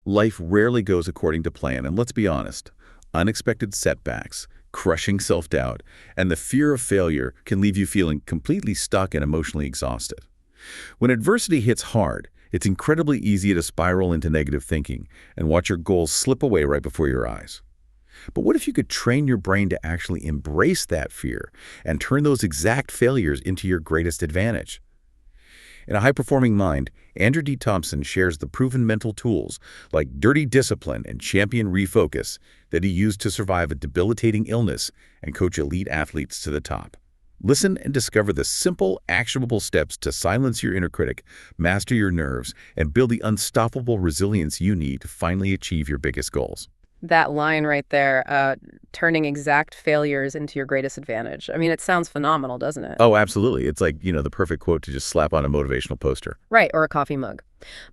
Life rarely goes according to plan, and let's be honest, unexpected setbacks, crushing self-doubt, and the fear of failure can leave you feeling completely stuck and emotionally exhausted. When adversity hits hard, it's incredibly easy to spiral into negative thinking and watch your goals slip away right before your eyes. But what if you could train your brain to actually embrace that fear and turn those exact failures into your greatest advantage? In A High-Performing Mind, Andrew D. Thompson shares the proven mental tools like dirty discipline and champion refocus that he used to survive a debilitating illness and coach elite athletes to the top. Listen and discover the simple, actionable steps to silence your inner critic, master your nerves, and build the unstoppable resilience you need to finally achieve your biggest goals. That line right there, turning exact failures into your greatest advantage. I mean, it sounds phenomenal, doesn't it? Oh, absolutely. It's like, the perfect quote to just slap on a motivational poster. Right, or a coffee mug.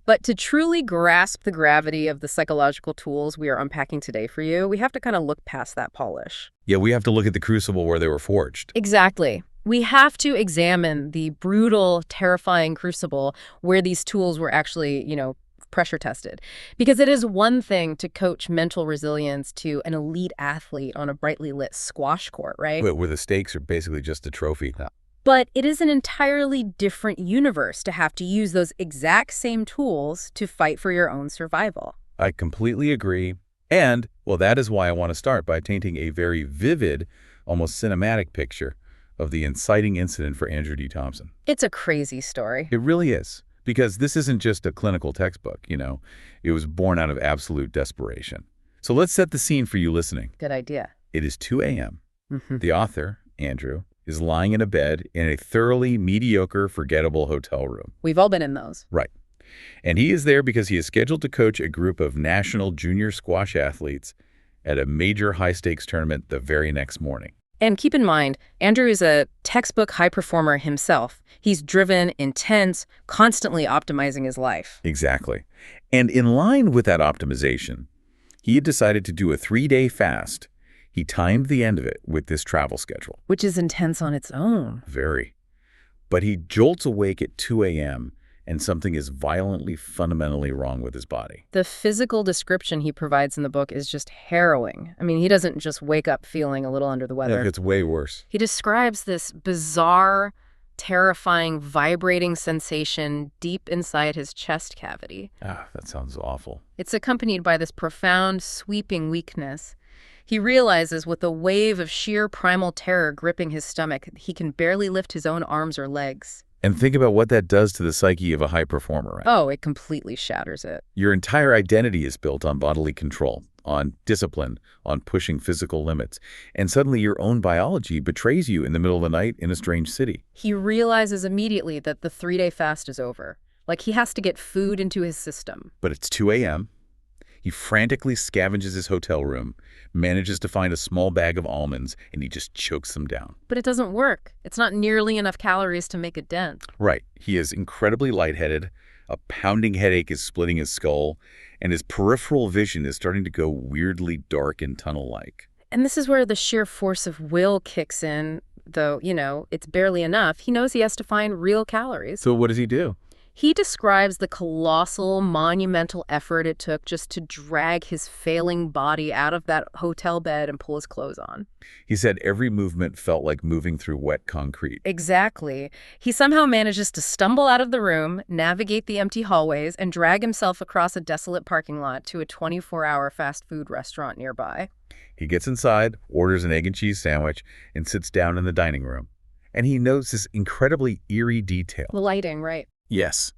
But to truly grasp the gravity of the psychological tools we are unpacking today for you, we have to kind of look past that polish. Yeah, we have to look at the crucible where they were forged. Exactly. We have to examine the brutal, terrifying crucible where these tools were actually, pressure tested. Because it is one thing to coach mental resilience to an elite athlete on a brightly lit squash court, right? Where the stakes are basically just a trophy. But it is an entirely different universe to have to use those exact same tools to fight for your own survival. I completely agree. And, well, that is why I want to start by painting a very vivid, almost cinematic picture of the inciting incident for Andrew D. Thompson. It's a crazy story. It really is. Because this isn't just a clinical textbook, It was born out of absolute desperation. So let's set the scene for you listening. Good idea. It is 2 a.m. The author, Andrew, is lying in a bed in a thoroughly mediocre, forgettable hotel room. We've all been in those. Right. And he is there because he is scheduled to coach a group of national junior squash athletes at a major high-stakes tournament the very next morning. And keep in mind, Andrew is a textbook high performer himself. He's driven, intense, constantly optimizing his life. Exactly. And in line with that optimization, he had decided to do a 3-day fast. He timed the end of it with this travel schedule. Which is intense on its own. Very. But he jolts awake at 2 a.m., and something is violently, fundamentally wrong with his body. The physical description he provides in the book is just harrowing. I mean, he doesn't just wake up feeling a little under the weather. It's way worse. He describes this bizarre, terrifying, vibrating sensation deep inside his chest cavity. That sounds awful. It's accompanied by this profound, sweeping weakness. He realizes with a wave of sheer primal terror gripping his stomach, he can barely lift his own arms or legs. And think about what that does to the psyche of a high performer, right? Oh, it completely shatters it. Your entire identity is built on bodily control, on discipline, on pushing physical limits. And suddenly your own biology betrays you in the middle of the night in a strange city. He realizes immediately that the 3-day fast is over. Like he has to get food into his system. But it's 2 a.m. He frantically scavenges his hotel room, manages to find a small bag of almonds, and he just chokes them down. But it doesn't work. It's not nearly enough calories to make a dent. Right. He is incredibly lightheaded, a pounding headache is splitting his skull, and his peripheral vision is starting to go weirdly dark and tunnel-like. And this is where the sheer force of will kicks in, though, it's barely enough. He knows he has to find real calories. So what does he do? He describes the colossal, monumental effort it took just to drag his failing body out of that hotel bed and pull his clothes on. He said every movement felt like moving through wet concrete. Exactly. He somehow manages to stumble out of the room, navigate the empty hallways, and drag himself across a desolate parking lot to a 24-hour fast food restaurant nearby. He gets inside, orders an egg and cheese sandwich, and sits down in the dining room. And he notes this incredibly eerie detail. The lighting, right? Yes.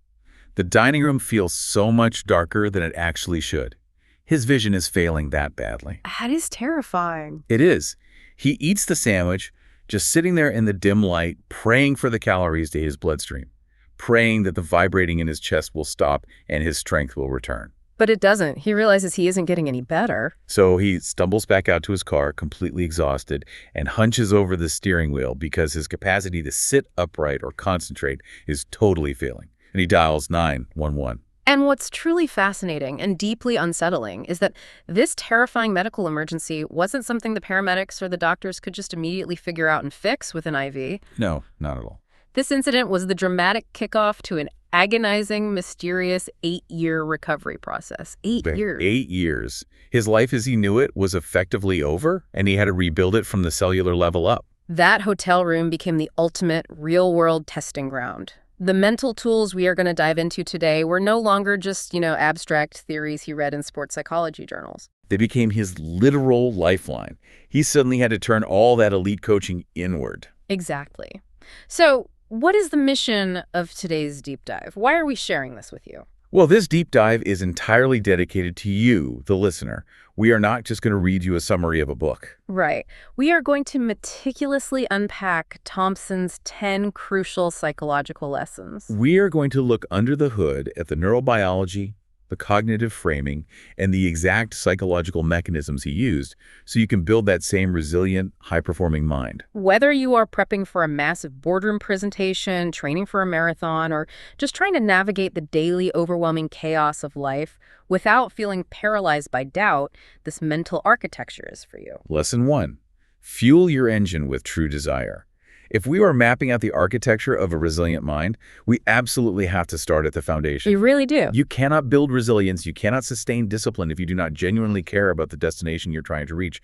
The dining room feels so much darker than it actually should. His vision is failing that badly. That is terrifying. It is. He eats the sandwich, just sitting there in the dim light, praying for the calories to his bloodstream, praying that the vibrating in his chest will stop and his strength will return. But it doesn't. He realizes he isn't getting any better. So he stumbles back out to his car, completely exhausted, and hunches over the steering wheel because his capacity to sit upright or concentrate is totally failing. And he dials 911. And what's truly fascinating and deeply unsettling is that this terrifying medical emergency wasn't something the paramedics or the doctors could just immediately figure out and fix with an IV. No, not at all. This incident was the dramatic kickoff to an agonizing, mysterious 8-year recovery process. 8 years. 8 years. His life as he knew it was effectively over, and he had to rebuild it from the cellular level up. That hotel room became the ultimate real-world testing ground. The mental tools we are going to dive into today were no longer just, abstract theories he read in sports psychology journals. They became his literal lifeline. He suddenly had to turn all that elite coaching inward. Exactly. So, what is the mission of today's deep dive? Why are we sharing this with you? Well, this deep dive is entirely dedicated to you, the listener. We are not just going to read you a summary of a book. Right. We are going to meticulously unpack Thompson's 10 crucial psychological lessons. We are going to look under the hood at the neurobiology, the cognitive framing, and the exact psychological mechanisms he used so you can build that same resilient, high-performing mind. Whether you are prepping for a massive boardroom presentation, training for a marathon, or just trying to navigate the daily overwhelming chaos of life without feeling paralyzed by doubt, this mental architecture is for you. Lesson 1. Fuel your engine with true desire. If we are mapping out the architecture of a resilient mind, we absolutely have to start at the foundation. You really do. You cannot build resilience, you cannot sustain discipline if you do not genuinely care about the destination you're trying to reach.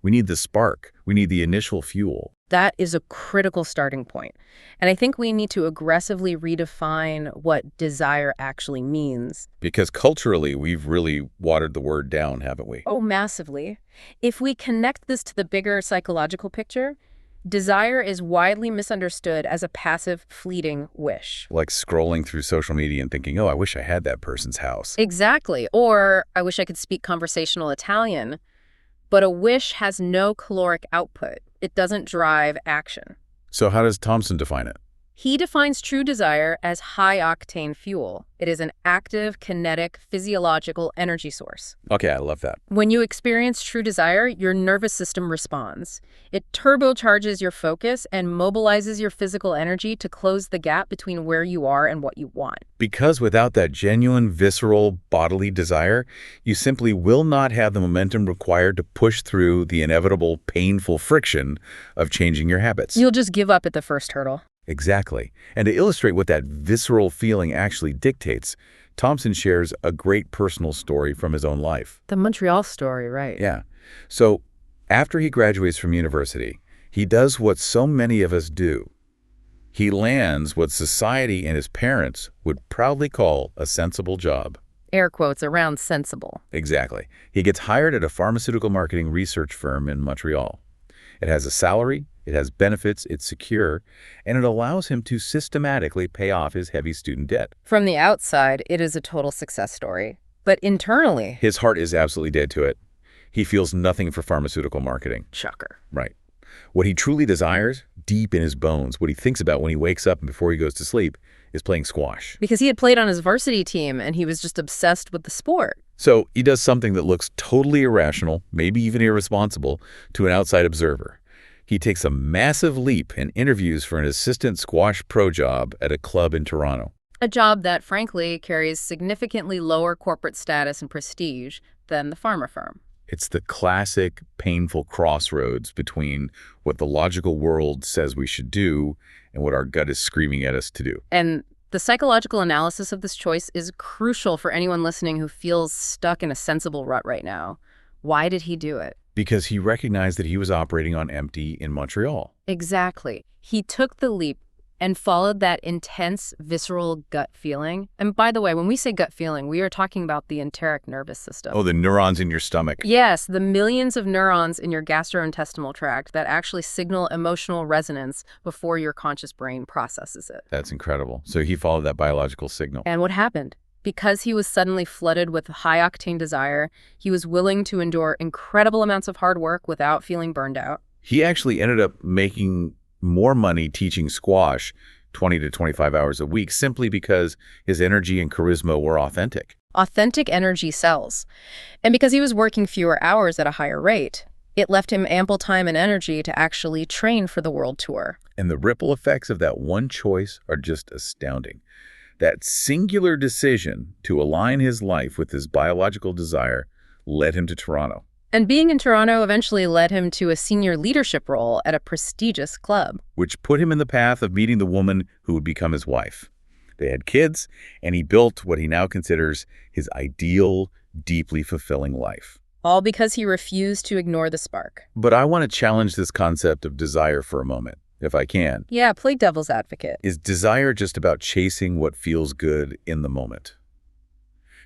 We need the spark. We need the initial fuel. That is a critical starting point. And I think we need to aggressively redefine what desire actually means. Because culturally, we've really watered the word down, haven't we? Oh, massively. If we connect this to the bigger psychological picture, desire is widely misunderstood as a passive, fleeting wish. Like scrolling through social media and thinking, oh, I wish I had that person's house. Exactly. Or, I wish I could speak conversational Italian. But a wish has no caloric output. It doesn't drive action. So how does Thompson define it? He defines true desire as high-octane fuel. It is an active, kinetic, physiological energy source. Okay, I love that. When you experience true desire, your nervous system responds. It turbocharges your focus and mobilizes your physical energy to close the gap between where you are and what you want. Because without that genuine, visceral, bodily desire, you simply will not have the momentum required to push through the inevitable, painful friction of changing your habits. You'll just give up at the first hurdle. Exactly. And to illustrate what that visceral feeling actually dictates, Thompson shares a great personal story from his own life. The Montreal story, right? Yeah. So after he graduates from university, he does what so many of us do. He lands what society and his parents would proudly call a sensible job. Air quotes around sensible. Exactly. He gets hired at a pharmaceutical marketing research firm in Montreal. It has a salary, it has benefits, it's secure, and it allows him to systematically pay off his heavy student debt. From the outside, it is a total success story. But internally, His heart is absolutely dead to it. He feels nothing for pharmaceutical marketing. shocker. Right. What he truly desires, deep in his bones, what he thinks about when he wakes up and before he goes to sleep, is playing squash. Because he had played on his varsity team and he was just obsessed with the sport. So he does something that looks totally irrational, maybe even irresponsible, to an outside observer. He takes a massive leap and interviews for an assistant squash pro job at a club in Toronto. A job that, frankly, carries significantly lower corporate status and prestige than the pharma firm. It's the classic painful crossroads between what the logical world says we should do and what our gut is screaming at us to do. And the psychological analysis of this choice is crucial for anyone listening who feels stuck in a sensible rut right now. Why did he do it? Because he recognized that he was operating on empty in Montreal. Exactly. He took the leap and followed that intense, visceral gut feeling. And by the way, when we say gut feeling, we are talking about the enteric nervous system. Oh, the neurons in your stomach. Yes, the millions of neurons in your gastrointestinal tract that actually signal emotional resonance before your conscious brain processes it. That's incredible. So he followed that biological signal. And what happened? Because he was suddenly flooded with high-octane desire, he was willing to endure incredible amounts of hard work without feeling burned out. He actually ended up making more money teaching squash 20 to 25 hours a week simply because his energy and charisma were authentic. Authentic energy sells. And because he was working fewer hours at a higher rate, it left him ample time and energy to actually train for the world tour. And the ripple effects of that one choice are just astounding. That singular decision to align his life with his biological desire led him to Toronto. And being in Toronto eventually led him to a senior leadership role at a prestigious club. Which put him in the path of meeting the woman who would become his wife. They had kids, and he built what he now considers his ideal, deeply fulfilling life. All because he refused to ignore the spark. But I want to challenge this concept of desire for a moment, if I can. Yeah, play devil's advocate. Is desire just about chasing what feels good in the moment?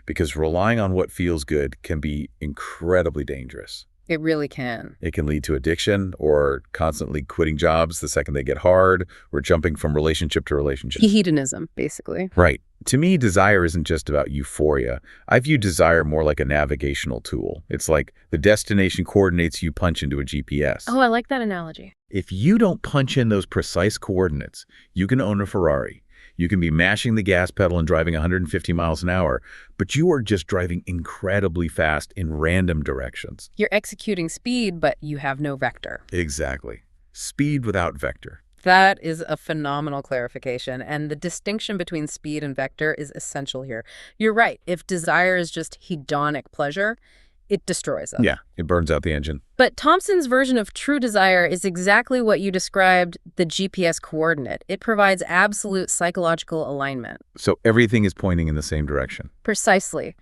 Because relying on what feels good can be incredibly dangerous. It really can. It can lead to addiction or constantly quitting jobs the second they get hard or jumping from relationship to relationship. Hedonism, basically. Right. To me, desire isn't just about euphoria. I view desire more like a navigational tool. It's like the destination coordinates you punch into a GPS. Oh, I like that analogy. If you don't punch in those precise coordinates, you can own a Ferrari. You can be mashing the gas pedal and driving 150 miles an hour, but you are just driving incredibly fast in random directions. You're executing speed, but you have no vector. Exactly. Speed without vector. That is a phenomenal clarification, and the distinction between speed and vector is essential here. You're right. If desire is just hedonic pleasure, it destroys us. Yeah, it burns out the engine. But Thompson's version of true desire is exactly what you described, the GPS coordinate. It provides absolute psychological alignment. So everything is pointing in the same direction. Precisely.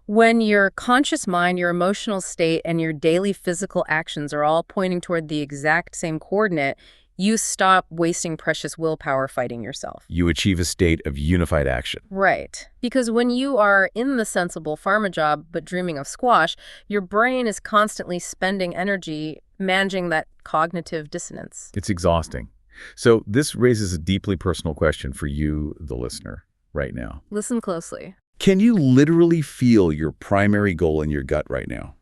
When your conscious mind, your emotional state, and your daily physical actions are all pointing toward the exact same coordinate, you stop wasting precious willpower fighting yourself. You achieve a state of unified action. Right. Because when you are in the sensible pharma job but dreaming of squash, your brain is constantly spending energy managing that cognitive dissonance. It's exhausting. So this raises a deeply personal question for you, the listener, right now. Listen closely. Can you literally feel your primary goal in your gut right now?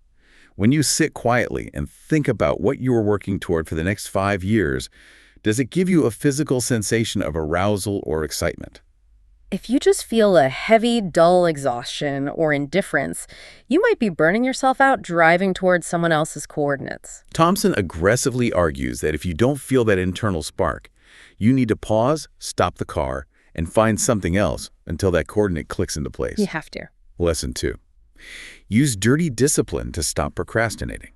When you sit quietly and think about what you are working toward for the next 5 years, does it give you a physical sensation of arousal or excitement? If you just feel a heavy, dull exhaustion or indifference, you might be burning yourself out driving towards someone else's coordinates. Thompson aggressively argues that if you don't feel that internal spark, you need to pause, stop the car, and find something else until that coordinate clicks into place. You have to. Lesson 2. Use dirty discipline to stop procrastinating.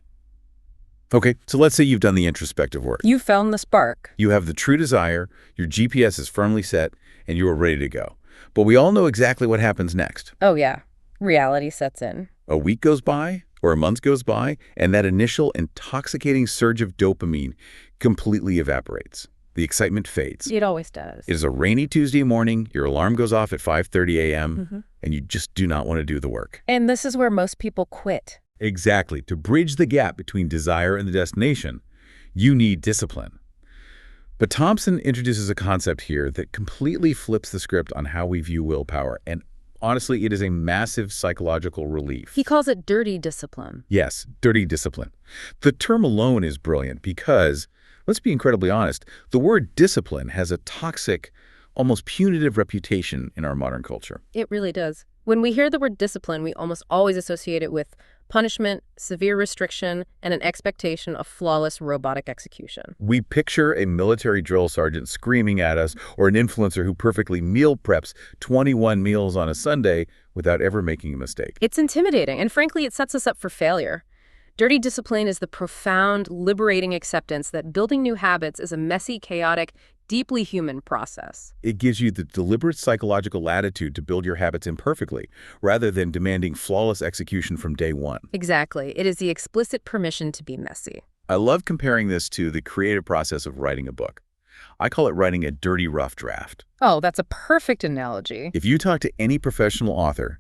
Okay, so let's say you've done the introspective work. You found the spark. You have the true desire, your GPS is firmly set, and you are ready to go. But we all know exactly what happens next. Oh yeah, reality sets in. A week goes by, or a month goes by, and that initial intoxicating surge of dopamine completely evaporates. The excitement fades. It always does. It is a rainy Tuesday morning, your alarm goes off at 5:30 a.m., and you just do not want to do the work. And this is where most people quit. Exactly. To bridge the gap between desire and the destination, you need discipline. But Thompson introduces a concept here that completely flips the script on how we view willpower, and honestly, it is a massive psychological relief. He calls it dirty discipline. Yes, dirty discipline. The term alone is brilliant because, let's be incredibly honest, the word discipline has a toxic, almost punitive reputation in our modern culture. It really does. When we hear the word discipline, we almost always associate it with punishment, severe restriction, and an expectation of flawless robotic execution. We picture a military drill sergeant screaming at us or an influencer who perfectly meal preps 21 meals on a Sunday without ever making a mistake. It's intimidating, and frankly, it sets us up for failure. Dirty discipline is the profound, liberating acceptance that building new habits is a messy, chaotic, deeply human process. It gives you the deliberate psychological latitude to build your habits imperfectly, rather than demanding flawless execution from day one. Exactly. It is the explicit permission to be messy. I love comparing this to the creative process of writing a book. I call it writing a dirty, rough draft. Oh, that's a perfect analogy. If you talk to any professional author,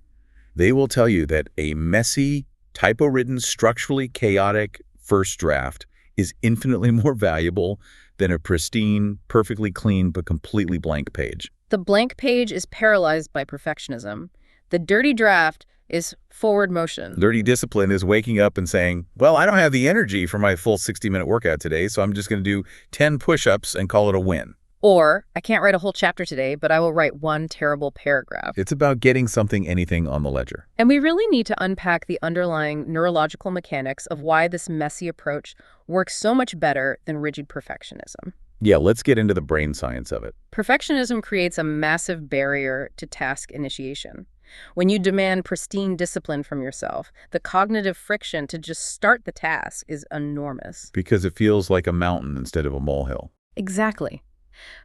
they will tell you that a messy, typo-ridden, structurally chaotic first draft is infinitely more valuable than a pristine, perfectly clean, but completely blank page. The blank page is paralyzed by perfectionism. The dirty draft is forward motion. Dirty discipline is waking up and saying, well, I don't have the energy for my full 60-minute workout today, so I'm just going to do 10 push-ups and call it a win. Or, I can't write a whole chapter today, but I will write one terrible paragraph. It's about getting something, anything on the ledger. And we really need to unpack the underlying neurological mechanics of why this messy approach works so much better than rigid perfectionism. Yeah, let's get into the brain science of it. Perfectionism creates a massive barrier to task initiation. When you demand pristine discipline from yourself, the cognitive friction to just start the task is enormous. Because it feels like a mountain instead of a molehill. Exactly.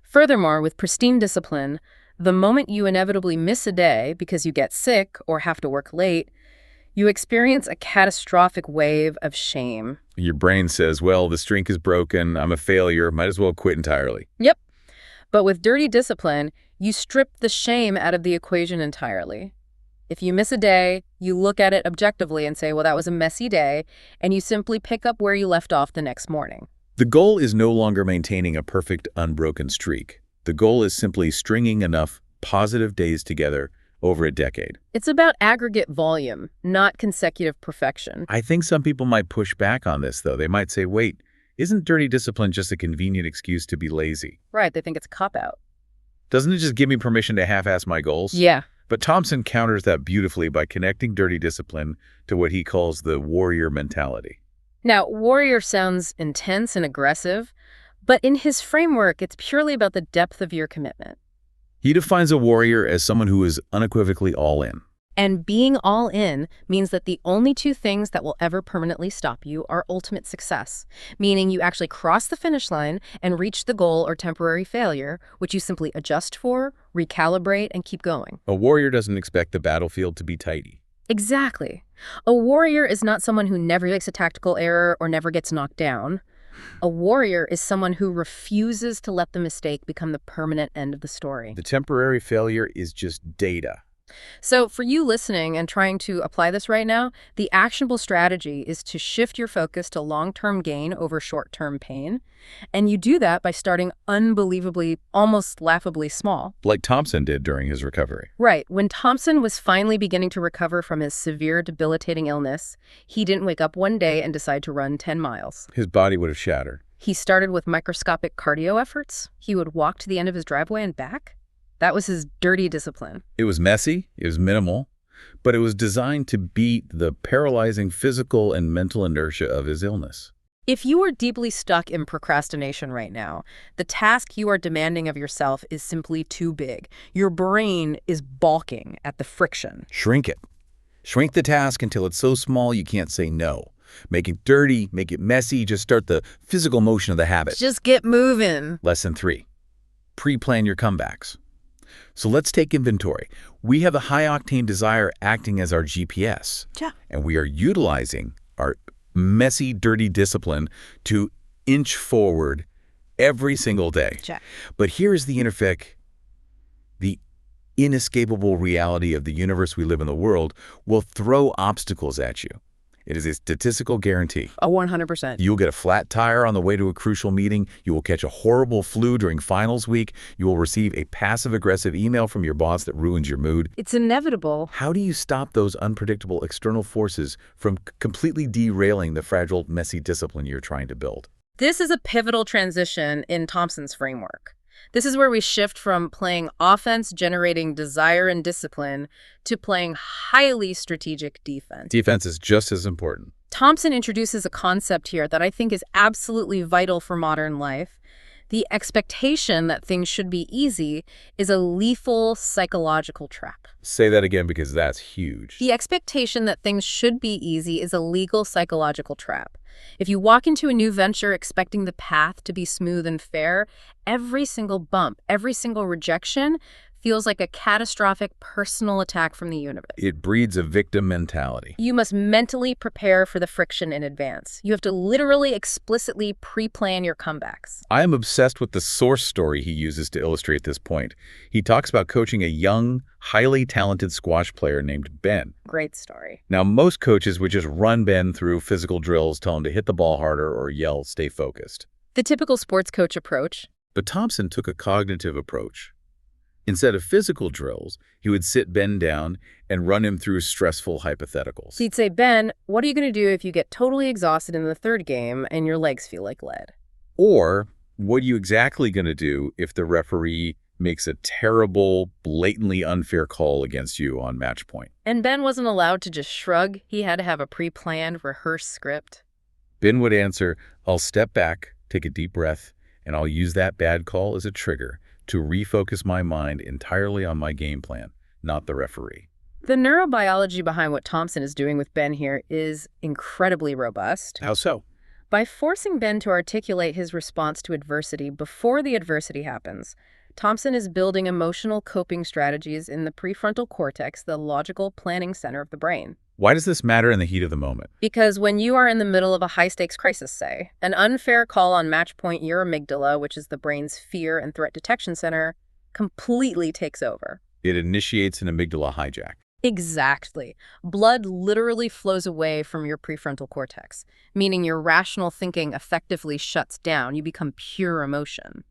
Furthermore, with pristine discipline, The moment you inevitably miss a day because you get sick or have to work late, you experience a catastrophic wave of shame. Your brain says, well, the streak is broken, I'm a failure, might as well quit entirely. Yep. But with dirty discipline, you strip the shame out of the equation entirely. If you miss a day, you look at it objectively and say, well, that was a messy day, and you simply pick up where you left off the next morning. The goal is no longer maintaining a perfect, unbroken streak. The goal is simply stringing enough positive days together over a decade. It's about aggregate volume, not consecutive perfection. I think some people might push back on this, though. They might say, wait, isn't dirty discipline just a convenient excuse to be lazy? Right, they think it's a cop-out. Doesn't it just give me permission to half-ass my goals? Yeah. But Thompson counters that beautifully by connecting dirty discipline to what he calls the warrior mentality. Now, warrior sounds intense and aggressive, but in his framework, it's purely about the depth of your commitment. He defines a warrior as someone who is unequivocally all in. And being all in means that the only two things that will ever permanently stop you are ultimate success, meaning you actually cross the finish line and reach the goal or temporary failure, which you simply adjust for, recalibrate, and keep going. A warrior doesn't expect the battlefield to be tidy. Exactly. A warrior is not someone who never makes a tactical error or never gets knocked down. A warrior is someone who refuses to let the mistake become the permanent end of the story. The temporary failure is just data. So for you listening and trying to apply this right now, the actionable strategy is to shift your focus to long-term gain over short-term pain. And you do that by starting unbelievably, almost laughably small. Like Thompson did during his recovery. Right. When Thompson was finally beginning to recover from his severe, debilitating illness, he didn't wake up one day and decide to run 10 miles. His body would have shattered. He started with microscopic cardio efforts. He would walk to the end of his driveway and back. That was his dirty discipline. It was messy, it was minimal, but it was designed to beat the paralyzing physical and mental inertia of his illness. If you are deeply stuck in procrastination right now, the task you are demanding of yourself is simply too big. Your brain is balking at the friction. Shrink it. Shrink the task until it's so small you can't say no. Make it dirty, make it messy, just start the physical motion of the habit. Just get moving. Lesson 3. Pre-plan your comebacks. So let's take inventory. We have a high-octane desire acting as our GPS. Yeah. And we are utilizing our messy, dirty discipline to inch forward every single day. Check. But here is the the inescapable reality of the universe we live in. The world will throw obstacles at you. It is a statistical guarantee. 100%. You'll get a flat tire on the way to a crucial meeting. You will catch a horrible flu during finals week. You will receive a passive-aggressive email from your boss that ruins your mood. It's inevitable. How do you stop those unpredictable external forces from completely derailing the fragile, messy discipline you're trying to build? This is a pivotal transition in Thompson's framework. This is where we shift from playing offense, generating desire and discipline, to playing highly strategic defense. Defense is just as important. Thompson introduces a concept here that I think is absolutely vital for modern life. The expectation that things should be easy is a lethal psychological trap. Say that again, because that's huge. The expectation that things should be easy is a legal psychological trap. If you walk into a new venture expecting the path to be smooth and fair, every single bump, every single rejection feels like a catastrophic personal attack from the universe. It breeds a victim mentality. You must mentally prepare for the friction in advance. You have to literally explicitly pre-plan your comebacks. I am obsessed with the source story he uses to illustrate this point. He talks about coaching a young, highly talented squash player named Ben. Great story. Now, most coaches would just run Ben through physical drills, tell him to hit the ball harder, or yell, stay focused. The typical sports coach approach. But Thompson took a cognitive approach. Instead of physical drills, he would sit Ben down and run him through stressful hypotheticals. So he'd say, Ben, what are you going to do if you get totally exhausted in the third game and your legs feel like lead? Or, what are you exactly going to do if the referee makes a terrible, blatantly unfair call against you on match point? And Ben wasn't allowed to just shrug. He had to have a pre-planned, rehearsed script. Ben would answer, I'll step back, take a deep breath, and I'll use that bad call as a trigger to refocus my mind entirely on my game plan, not the referee. The neurobiology behind what Thompson is doing with Ben here is incredibly robust. How so? By forcing Ben to articulate his response to adversity before the adversity happens, Thompson is building emotional coping strategies in the prefrontal cortex, the logical planning center of the brain. Why does this matter in the heat of the moment? Because when you are in the middle of a high-stakes crisis, say, an unfair call on match point, your amygdala, which is the brain's fear and threat detection center, completely takes over. It initiates an amygdala hijack. Exactly. Blood literally flows away from your prefrontal cortex, meaning your rational thinking effectively shuts down. You become pure emotion.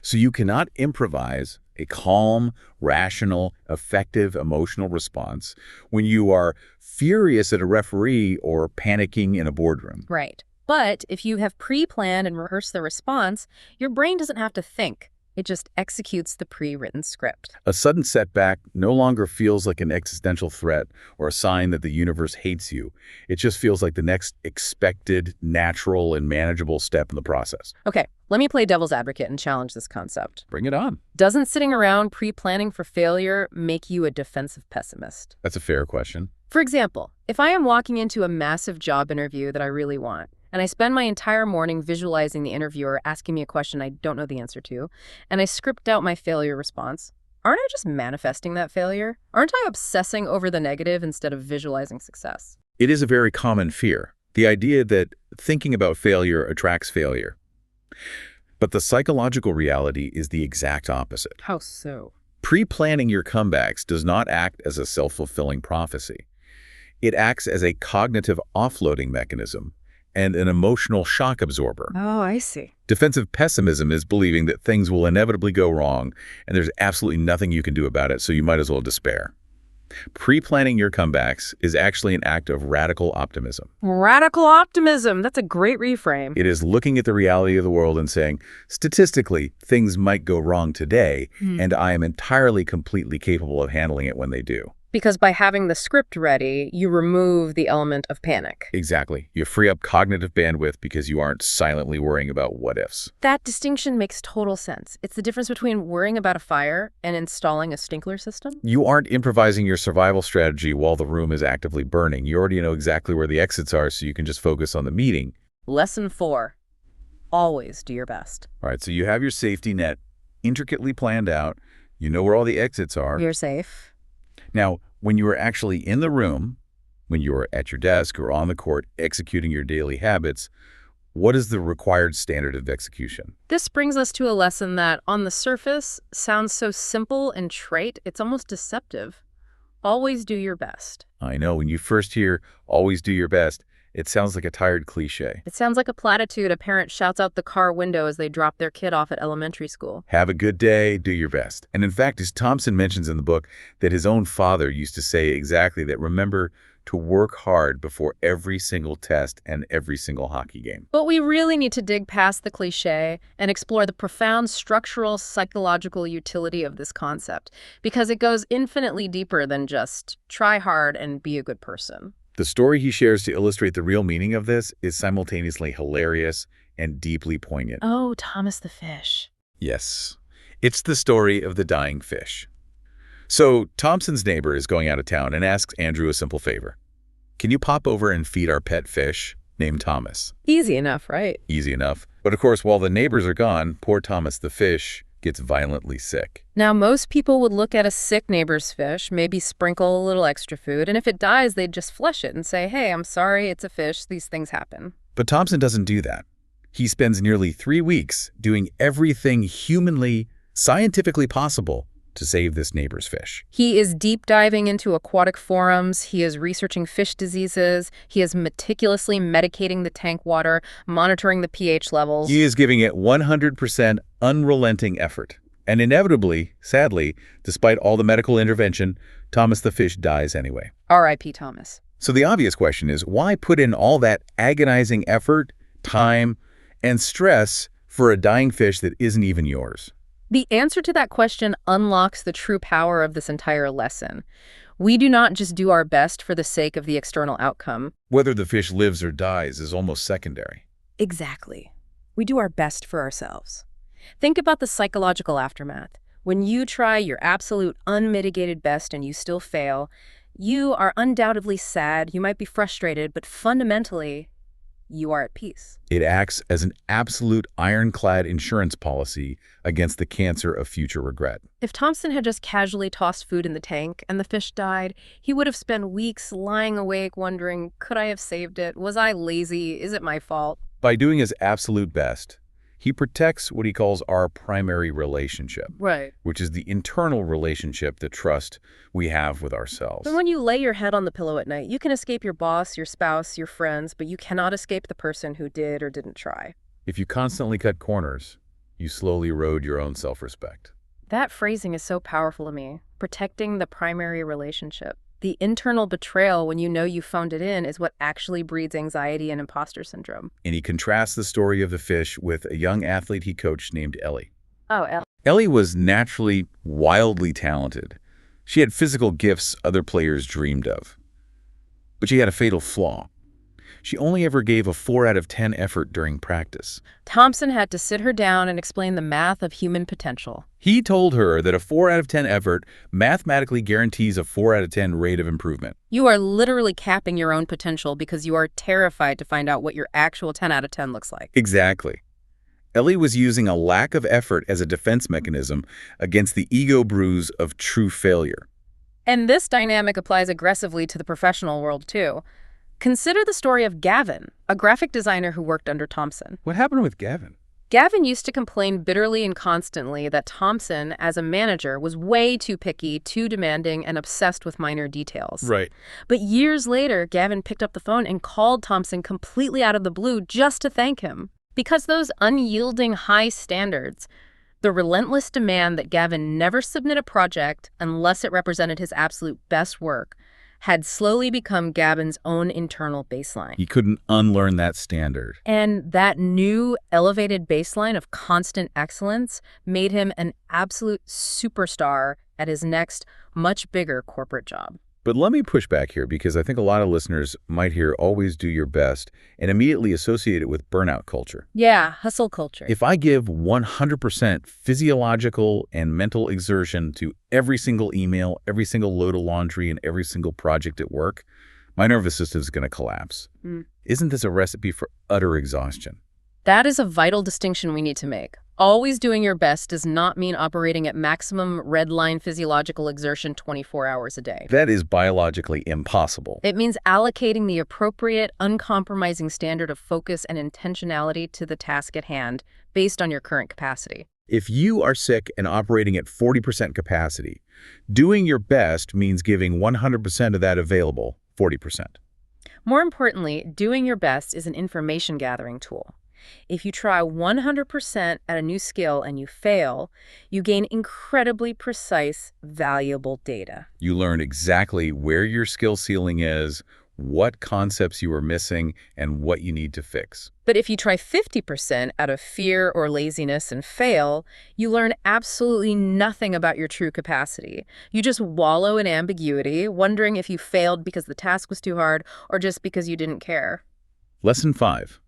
So you cannot improvise a calm, rational, effective emotional response when you are furious at a referee or panicking in a boardroom. Right. But if you have pre-planned and rehearsed the response, your brain doesn't have to think. It just executes the pre-written script. A sudden setback no longer feels like an existential threat or a sign that the universe hates you. It just feels like the next expected, natural, and manageable step in the process. Okay, let me play devil's advocate and challenge this concept. Bring it on. Doesn't sitting around pre-planning for failure make you a defensive pessimist? That's a fair question. For example, if I am walking into a massive job interview that I really want, and I spend my entire morning visualizing the interviewer asking me a question I don't know the answer to, and I script out my failure response, aren't I just manifesting that failure? Aren't I obsessing over the negative instead of visualizing success? It is a very common fear, the idea that thinking about failure attracts failure. But the psychological reality is the exact opposite. How so? Pre-planning your comebacks does not act as a self-fulfilling prophecy. It acts as a cognitive offloading mechanism and an emotional shock absorber. Oh, I see. Defensive pessimism is believing that things will inevitably go wrong and there's absolutely nothing you can do about it, so you might as well despair. Pre-planning your comebacks is actually an act of radical optimism. Radical optimism. That's a great reframe. It is looking at the reality of the world and saying, statistically, things might go wrong today, and I am entirely completely capable of handling it when they do. Because by having the script ready, you remove the element of panic. Exactly. You free up cognitive bandwidth because you aren't silently worrying about what-ifs. That distinction makes total sense. It's the difference between worrying about a fire and installing a sprinkler system. You aren't improvising your survival strategy while the room is actively burning. You already know exactly where the exits are, so you can just focus on the meeting. Lesson 4. Always do your best. All right, so you have your safety net intricately planned out. You know where all the exits are. You're safe. Now, when you are actually in the room, when you are at your desk or on the court executing your daily habits, what is the required standard of execution? This brings us to a lesson that, on the surface, sounds so simple and trite, it's almost deceptive. Always do your best. I know, when you first hear, always do your best, it sounds like a tired cliche. It sounds like a platitude a parent shouts out the car window as they drop their kid off at elementary school. Have a good day, do your best. And in fact, as Thompson mentions in the book, that his own father used to say exactly that, remember to work hard before every single test and every single hockey game. But we really need to dig past the cliche and explore the profound structural psychological utility of this concept, because it goes infinitely deeper than just try hard and be a good person. The story he shares to illustrate the real meaning of this is simultaneously hilarious and deeply poignant. Oh, Thomas the fish. Yes, it's the story of the dying fish. So Thompson's neighbor is going out of town and asks Andrew a simple favor. Can you pop over and feed our pet fish named Thomas? Easy enough, right? Easy enough. But of course, while the neighbors are gone, poor Thomas the fish gets violently sick. Now, most people would look at a sick neighbor's fish, maybe sprinkle a little extra food, and if it dies, they'd just flush it and say, hey, I'm sorry, it's a fish, these things happen. But Thompson doesn't do that. He spends nearly 3 weeks doing everything humanly, scientifically possible to save this neighbor's fish. He is deep diving into aquatic forums, he is researching fish diseases, he is meticulously medicating the tank water, monitoring the pH levels. He is giving it 100% unrelenting effort. And inevitably, sadly, despite all the medical intervention, Thomas the fish dies anyway. R.I.P. Thomas. So the obvious question is, why put in all that agonizing effort, time, and stress for a dying fish that isn't even yours? The answer to that question unlocks the true power of this entire lesson. We do not just do our best for the sake of the external outcome. Whether the fish lives or dies is almost secondary. Exactly. We do our best for ourselves. Think about the psychological aftermath. When you try your absolute unmitigated best and you still fail, you are undoubtedly sad, you might be frustrated, but fundamentally, you are at peace. It acts as an absolute ironclad insurance policy against the cancer of future regret. If Thompson had just casually tossed food in the tank and the fish died, he would have spent weeks lying awake wondering, could I have saved it? Was I lazy? Is it my fault? By doing his absolute best, he protects what he calls our primary relationship, Right. which is the internal relationship, the trust we have with ourselves. But when you lay your head on the pillow at night, you can escape your boss, your spouse, your friends, but you cannot escape the person who did or didn't try. If you constantly cut corners, you slowly erode your own self-respect. That phrasing is so powerful to me. Protecting the primary relationship. The internal betrayal when you know you phoned it in is what actually breeds anxiety and imposter syndrome. And he contrasts the story of the fish with a young athlete he coached named Ellie. Oh, Ellie was naturally wildly talented. She had physical gifts other players dreamed of. But she had a fatal flaw. She only ever gave a 4 out of 10 effort during practice. Thompson had to sit her down and explain the math of human potential. He told her that a 4 out of 10 effort mathematically guarantees a 4 out of 10 rate of improvement. You are literally capping your own potential because you are terrified to find out what your actual 10 out of 10 looks like. Exactly. Ellie was using a lack of effort as a defense mechanism against the ego bruise of true failure. And this dynamic applies aggressively to the professional world, too. Consider the story of Gavin, a graphic designer who worked under Thompson. What happened with Gavin? Gavin used to complain bitterly and constantly that Thompson, as a manager, was way too picky, too demanding, and obsessed with minor details. Right. But years later, Gavin picked up the phone and called Thompson completely out of the blue just to thank him. Because those unyielding high standards, the relentless demand that Gavin never submit a project unless it represented his absolute best work, had slowly become Gavin's own internal baseline. He couldn't unlearn that standard. And that new elevated baseline of constant excellence made him an absolute superstar at his next, much bigger corporate job. But let me push back here because I think a lot of listeners might hear always do your best and immediately associate it with burnout culture. Yeah, hustle culture. If I give 100% physiological and mental exertion to every single email, every single load of laundry, and every single project at work, my nervous system is going to collapse. Isn't this a recipe for utter exhaustion? That is a vital distinction we need to make. Always doing your best does not mean operating at maximum red line physiological exertion 24 hours a day. That is biologically impossible. It means allocating the appropriate, uncompromising standard of focus and intentionality to the task at hand based on your current capacity. If you are sick and operating at 40% capacity, doing your best means giving 100% of that available 40%. More importantly, doing your best is an information gathering tool. If you try 100% at a new skill and you fail, you gain incredibly precise, valuable data. You learn exactly where your skill ceiling is, what concepts you are missing, and what you need to fix. But if you try 50% out of fear or laziness and fail, you learn absolutely nothing about your true capacity. You just wallow in ambiguity, wondering if you failed because the task was too hard or just because you didn't care. Lesson 5.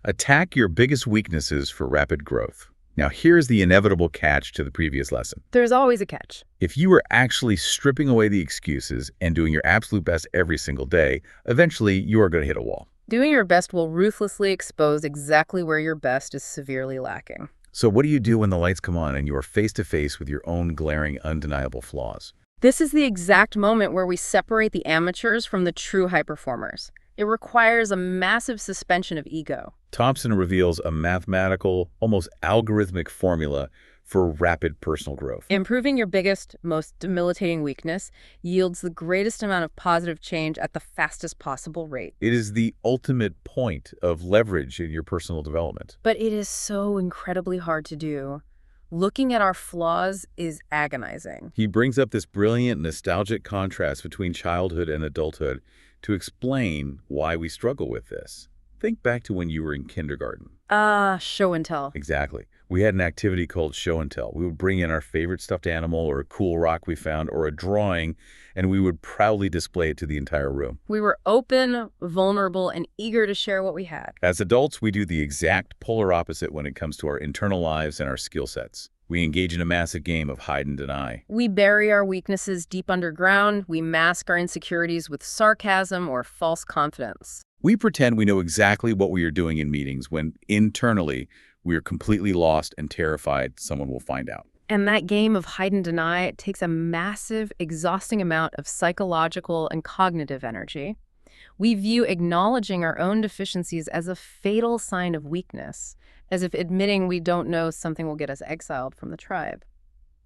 Attack your biggest weaknesses for rapid growth. Now, here's the inevitable catch to the previous lesson. There's always a catch. If you are actually stripping away the excuses and doing your absolute best every single day, eventually you are going to hit a wall. Doing your best will ruthlessly expose exactly where your best is severely lacking. So what do you do when the lights come on and you are face to face with your own glaring, undeniable flaws? This is the exact moment where we separate the amateurs from the true high performers. It requires a massive suspension of ego. Thompson reveals a mathematical, almost algorithmic formula for rapid personal growth. Improving your biggest, most debilitating weakness yields the greatest amount of positive change at the fastest possible rate. It is the ultimate point of leverage in your personal development. But it is so incredibly hard to do. Looking at our flaws is agonizing. He brings up this brilliant, nostalgic contrast between childhood and adulthood to explain why we struggle with this. Think back to when you were in kindergarten. Show and tell. Exactly. We had an activity called show and tell. We would bring in our favorite stuffed animal or a cool rock we found or a drawing, and we would proudly display it to the entire room. We were open, vulnerable, and eager to share what we had. As adults, we do the exact polar opposite when it comes to our internal lives and our skill sets. We engage in a massive game of hide and deny. We bury our weaknesses deep underground. We mask our insecurities with sarcasm or false confidence. We pretend we know exactly what we are doing in meetings when internally we are completely lost and terrified someone will find out. And that game of hide and deny takes a massive, exhausting amount of psychological and cognitive energy. We view acknowledging our own deficiencies as a fatal sign of weakness, as if admitting we don't know something will get us exiled from the tribe.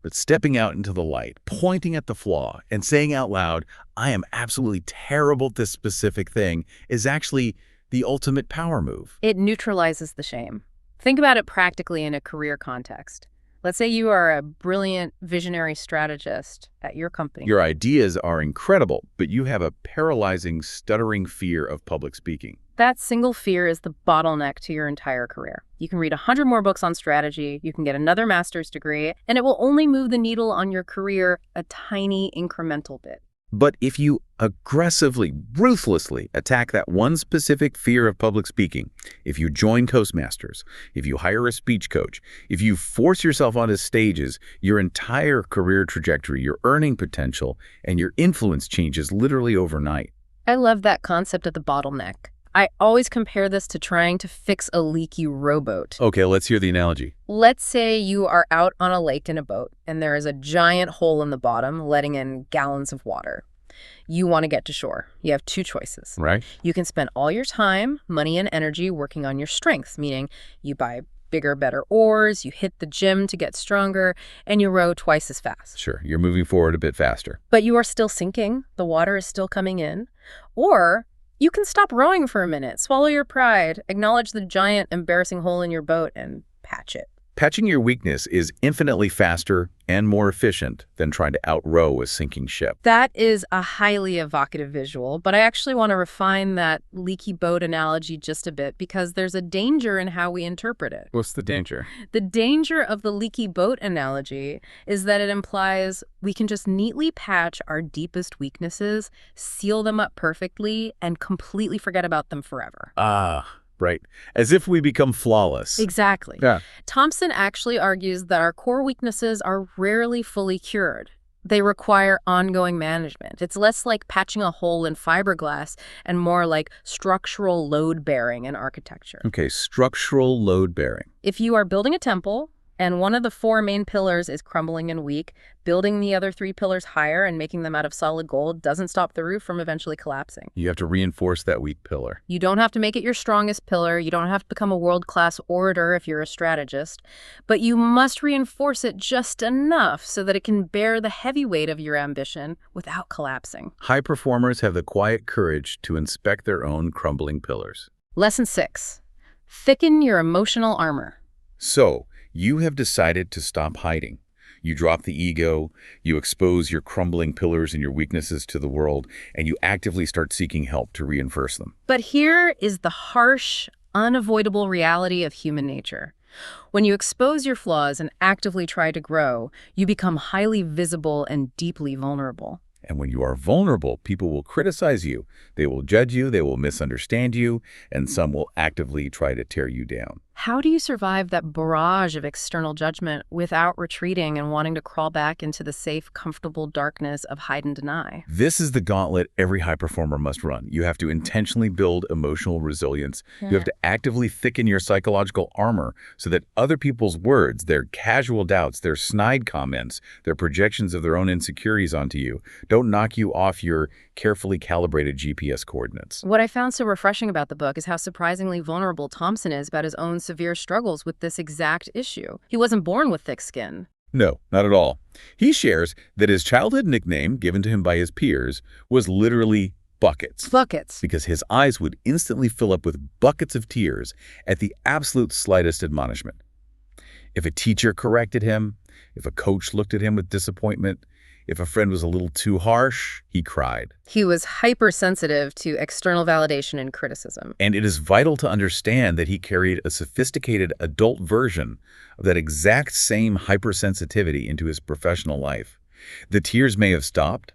But stepping out into the light, pointing at the flaw, and saying out loud, I am absolutely terrible at this specific thing, is actually the ultimate power move. It neutralizes the shame. Think about it practically in a career context. Let's say you are a brilliant, visionary strategist at your company. Your ideas are incredible, but you have a paralyzing, stuttering fear of public speaking. That single fear is the bottleneck to your entire career. You can read 100 more books on strategy, you can get another master's degree, and it will only move the needle on your career a tiny incremental bit. But if you aggressively, ruthlessly attack that one specific fear of public speaking, if you join Toastmasters, if you hire a speech coach, if you force yourself onto stages, your entire career trajectory, your earning potential, and your influence changes literally overnight. I love that concept of the bottleneck. I always compare this to trying to fix a leaky rowboat. Okay, let's hear the analogy. Let's say you are out on a lake in a boat, and there is a giant hole in the bottom letting in gallons of water. You want to get to shore. You have two choices. Right. You can spend all your time, money, and energy working on your strengths, meaning you buy bigger, better oars, you hit the gym to get stronger, and you row twice as fast. Sure, you're moving forward a bit faster. But you are still sinking. The water is still coming in. Or you can stop rowing for a minute, swallow your pride, acknowledge the giant, embarrassing hole in your boat, and patch it. Patching your weakness is infinitely faster and more efficient than trying to outrow a sinking ship. That is a highly evocative visual, but I actually want to refine that leaky boat analogy just a bit because there's a danger in how we interpret it. What's the danger? The danger of the leaky boat analogy is that it implies we can just neatly patch our deepest weaknesses, seal them up perfectly, and completely forget about them forever. Right. As if we become flawless. Exactly. Yeah. Thompson actually argues that our core weaknesses are rarely fully cured. They require ongoing management. It's less like patching a hole in fiberglass and more like structural load-bearing in architecture. Okay, structural load-bearing. If you are building a temple and one of the four main pillars is crumbling and weak, building the other three pillars higher and making them out of solid gold doesn't stop the roof from eventually collapsing. You have to reinforce that weak pillar. You don't have to make it your strongest pillar. You don't have to become a world-class orator if you're a strategist. But you must reinforce it just enough so that it can bear the heavy weight of your ambition without collapsing. High performers have the quiet courage to inspect their own crumbling pillars. Lesson 6. Thicken your emotional armor. So, you have decided to stop hiding. You drop the ego, you expose your crumbling pillars and your weaknesses to the world, and you actively start seeking help to reinforce them. But here is the harsh, unavoidable reality of human nature. When you expose your flaws and actively try to grow, you become highly visible and deeply vulnerable. And when you are vulnerable, people will criticize you. They will judge you, they will misunderstand you, and some will actively try to tear you down. How do you survive that barrage of external judgment without retreating and wanting to crawl back into the safe, comfortable darkness of hide and deny? This is the gauntlet every high performer must run. You have to intentionally build emotional resilience. You have to actively thicken your psychological armor so that other people's words, their casual doubts, their snide comments, their projections of their own insecurities onto you, don't knock you off your carefully calibrated GPS coordinates. What I found so refreshing about the book is how surprisingly vulnerable Thompson is about his own severe struggles with this exact issue. He wasn't born with thick skin. No, not at all. He shares that his childhood nickname given to him by his peers was literally buckets. Buckets. Because his eyes would instantly fill up with buckets of tears at the absolute slightest admonishment. If a teacher corrected him, if a coach looked at him with disappointment, if a friend was a little too harsh, he cried. He was hypersensitive to external validation and criticism. And it is vital to understand that he carried a sophisticated adult version of that exact same hypersensitivity into his professional life. The tears may have stopped,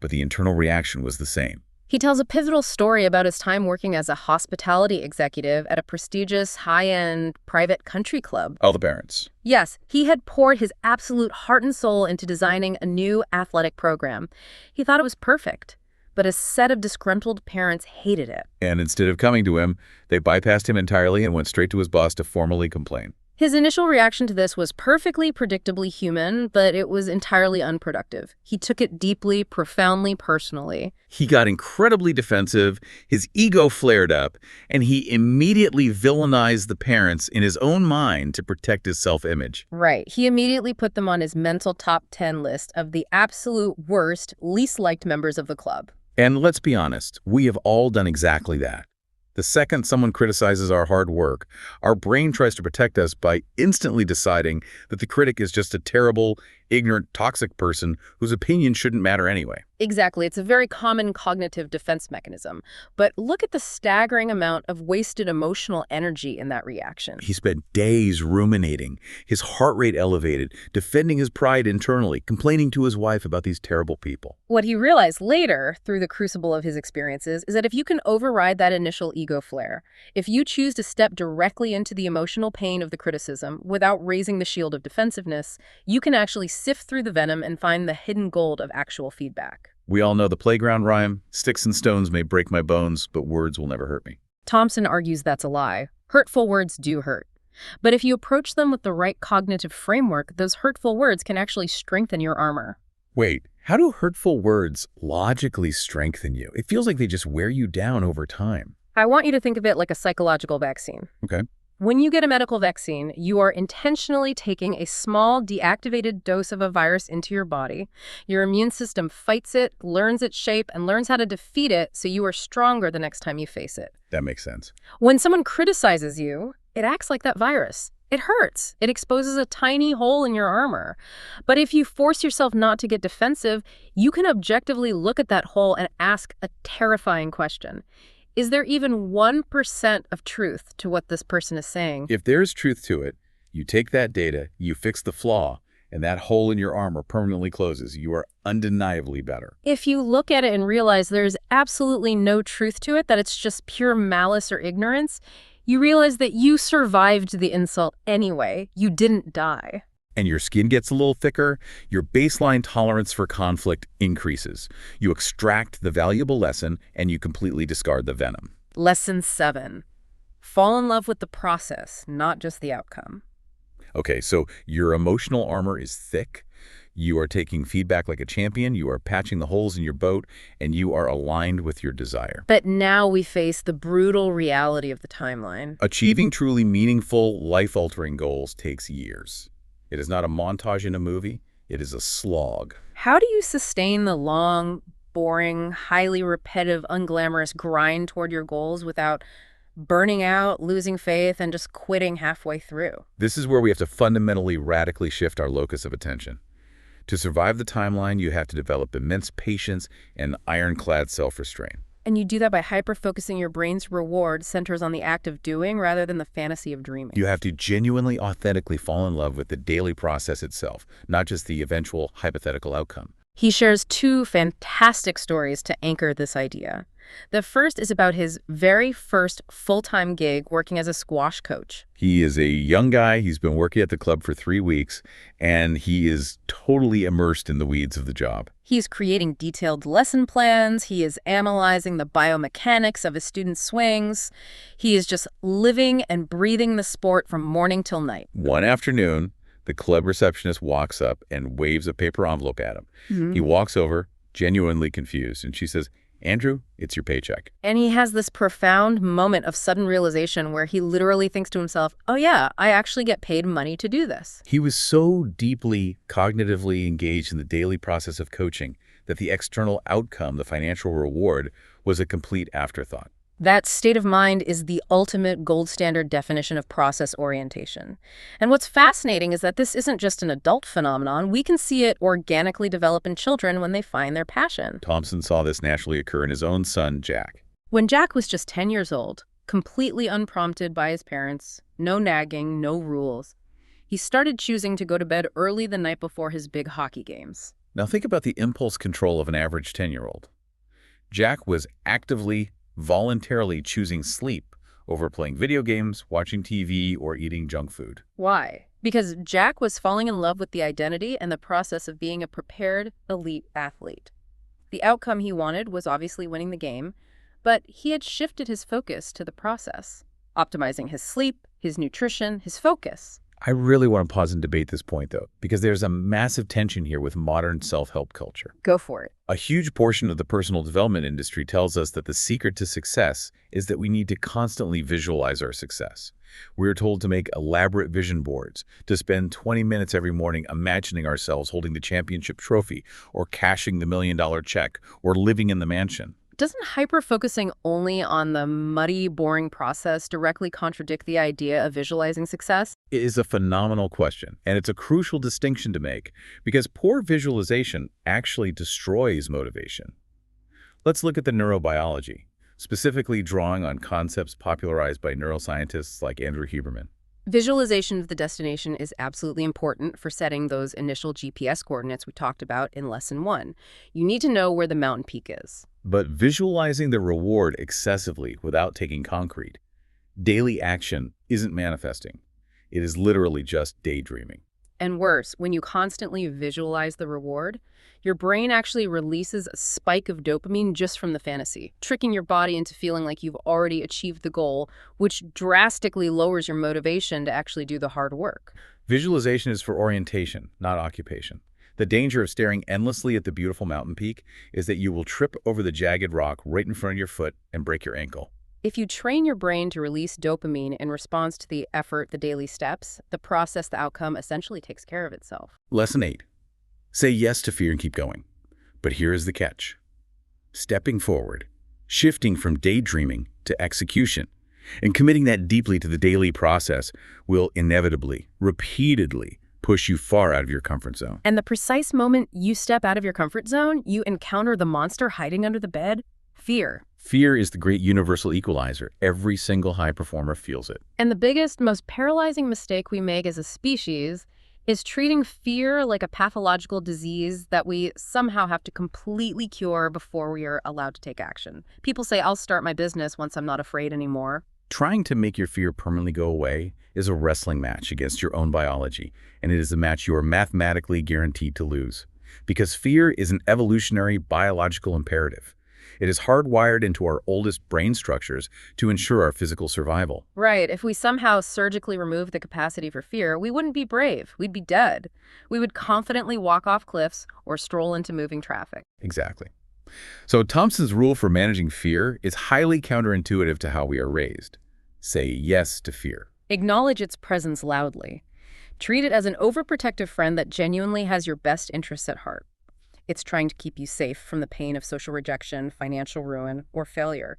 but the internal reaction was the same. He tells a pivotal story about his time working as a hospitality executive at a prestigious, high-end private country club. All the parents. Yes, he had poured his absolute heart and soul into designing a new athletic program. He thought it was perfect. but a set of disgruntled parents hated it. And instead of coming to him, they bypassed him entirely and went straight to his boss to formally complain. His initial reaction to this was perfectly predictably human, but it was entirely unproductive. He took it deeply, profoundly personally. He got incredibly defensive, his ego flared up, and he immediately villainized the parents in his own mind to protect his self-image. Right. He immediately put them on his mental top 10 list of the absolute worst, least liked members of the club. And let's be honest, we have all done exactly that. The second someone criticizes our hard work, our brain tries to protect us by instantly deciding that the critic is just a terrible, ignorant, toxic person whose opinion shouldn't matter anyway. Exactly. It's a very common cognitive defense mechanism. But look at the staggering amount of wasted emotional energy in that reaction. He spent days ruminating, his heart rate elevated, defending his pride internally, complaining to his wife about these terrible people. What he realized later, through the crucible of his experiences, is that if you can override that initial ego flare, if you choose to step directly into the emotional pain of the criticism without raising the shield of defensiveness, you can actually sift through the venom and find the hidden gold of actual feedback. We all know the playground rhyme, sticks and stones may break my bones, but words will never hurt me. Thompson argues that's a lie. Hurtful words do hurt. But if you approach them with the right cognitive framework, those hurtful words can actually strengthen your armor. Wait, how do hurtful words logically strengthen you? It feels like they just wear you down over time. I want you to think of it like a psychological vaccine. Okay. When you get a medical vaccine, you are intentionally taking a small deactivated dose of a virus into your body. Your immune system fights it, learns its shape, and learns how to defeat it so you are stronger the next time you face it. That makes sense. When someone criticizes you, it acts like that virus. It hurts. It exposes a tiny hole in your armor. But if you force yourself not to get defensive, you can objectively look at that hole and ask a terrifying question. Is there even 1% of truth to what this person is saying? If there's truth to it, you take that data, you fix the flaw, and that hole in your armor permanently closes. You are undeniably better. If you look at it and realize there's absolutely no truth to it, that it's just pure malice or ignorance, you realize that you survived the insult anyway. You didn't die. And your skin gets a little thicker, your baseline tolerance for conflict increases. You extract the valuable lesson, and you completely discard the venom. Lesson 7. Fall in love with the process, not just the outcome. Okay, so your emotional armor is thick. You are taking feedback like a champion. You are patching the holes in your boat, and you are aligned with your desire. But now we face the brutal reality of the timeline. Achieving truly meaningful, life-altering goals takes years. It is not a montage in a movie. It is a slog. How do you sustain the long, boring, highly repetitive, unglamorous grind toward your goals without burning out, losing faith, and just quitting halfway through? This is where we have to fundamentally, radically shift our locus of attention. To survive the timeline, you have to develop immense patience and ironclad self-restraint. And you do that by hyper-focusing your brain's reward centers on the act of doing rather than the fantasy of dreaming. You have to genuinely, authentically fall in love with the daily process itself, not just the eventual hypothetical outcome. He shares 2 fantastic stories to anchor this idea. The first is about his very first full-time gig working as a squash coach. He is a young guy. He's been working at the club for 3 weeks, and he is totally immersed in the weeds of the job. He's creating detailed lesson plans. He is analyzing the biomechanics of his students' swings. He is just living and breathing the sport from morning till night. One afternoon, the club receptionist walks up and waves a paper envelope at him. He walks over, genuinely confused, and she says, "Andrew, it's your paycheck." And he has this profound moment of sudden realization where he literally thinks to himself, oh yeah, I actually get paid money to do this. He was so deeply cognitively engaged in the daily process of coaching that the external outcome, the financial reward, was a complete afterthought. That state of mind is the ultimate gold standard definition of process orientation. And what's fascinating is that this isn't just an adult phenomenon. We can see it organically develop in children when they find their passion. Thompson saw this naturally occur in his own son, Jack. When Jack was just 10 years old, completely unprompted by his parents, no nagging, no rules, he started choosing to go to bed early the night before his big hockey games. Now think about the impulse control of an average 10-year-old. Jack was actively, voluntarily choosing sleep over playing video games, watching TV, or eating junk food. Why? Because Jack was falling in love with the identity and the process of being a prepared, elite athlete. The outcome he wanted was obviously winning the game, but he had shifted his focus to the process, optimizing his sleep, his nutrition, his focus. I really want to pause and debate this point, though, because there's a massive tension here with modern self-help culture. Go for it. A huge portion of the personal development industry tells us that the secret to success is that we need to constantly visualize our success. We're told to make elaborate vision boards, to spend 20 minutes every morning imagining ourselves holding the championship trophy, or cashing the $1 million check, or living in the mansion. Doesn't hyper-focusing only on the muddy, boring process directly contradict the idea of visualizing success? It is a phenomenal question, and it's a crucial distinction to make, because poor visualization actually destroys motivation. Let's look at the neurobiology, specifically drawing on concepts popularized by neuroscientists like Andrew Huberman. Visualization of the destination is absolutely important for setting those initial GPS coordinates we talked about in Lesson 1. You need to know where the mountain peak is. But visualizing the reward excessively without taking concrete, daily action isn't manifesting. It is literally just daydreaming. And worse, when you constantly visualize the reward, your brain actually releases a spike of dopamine just from the fantasy, tricking your body into feeling like you've already achieved the goal, which drastically lowers your motivation to actually do the hard work. Visualization is for orientation, not occupation. The danger of staring endlessly at the beautiful mountain peak is that you will trip over the jagged rock right in front of your foot and break your ankle. If you train your brain to release dopamine in response to the effort, the daily steps, the process, the outcome essentially takes care of itself. Lesson 8. Say yes to fear and keep going. But here is the catch. Stepping forward, shifting from daydreaming to execution, and committing that deeply to the daily process will inevitably, repeatedly, push you far out of your comfort zone. And the precise moment you step out of your comfort zone, you encounter the monster hiding under the bed, fear. Fear is the great universal equalizer. Every single high performer feels it. And the biggest, most paralyzing mistake we make as a species is treating fear like a pathological disease that we somehow have to completely cure before we are allowed to take action. People say, I'll start my business once I'm not afraid anymore. Trying to make your fear permanently go away is a wrestling match against your own biology, and it is a match you are mathematically guaranteed to lose. Because fear is an evolutionary biological imperative. It is hardwired into our oldest brain structures to ensure our physical survival. Right. If we somehow surgically remove the capacity for fear, we wouldn't be brave. We'd be dead. We would confidently walk off cliffs or stroll into moving traffic. Exactly. So Thompson's rule for managing fear is highly counterintuitive to how we are raised. Say yes to fear. Acknowledge its presence loudly. Treat it as an overprotective friend that genuinely has your best interests at heart. It's trying to keep you safe from the pain of social rejection, financial ruin, or failure.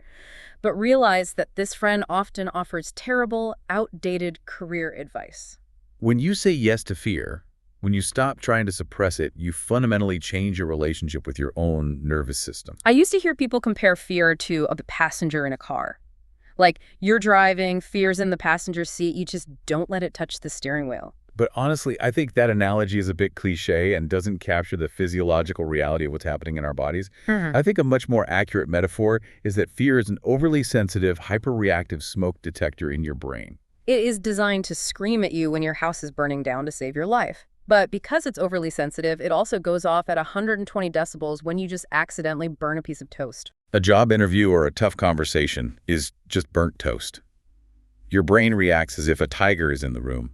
But realize that this friend often offers terrible, outdated career advice. When you say yes to fear, when you stop trying to suppress it, you fundamentally change your relationship with your own nervous system. I used to hear people compare fear to a passenger in a car. Like, you're driving, fear's in the passenger seat, you just don't let it touch the steering wheel. But honestly, I think that analogy is a bit cliche and doesn't capture the physiological reality of what's happening in our bodies. I think a much more accurate metaphor is that fear is an overly sensitive, hyperreactive smoke detector in your brain. It is designed to scream at you when your house is burning down to save your life. But because it's overly sensitive, it also goes off at 120 decibels when you just accidentally burn a piece of toast. A job interview or a tough conversation is just burnt toast. Your brain reacts as if a tiger is in the room.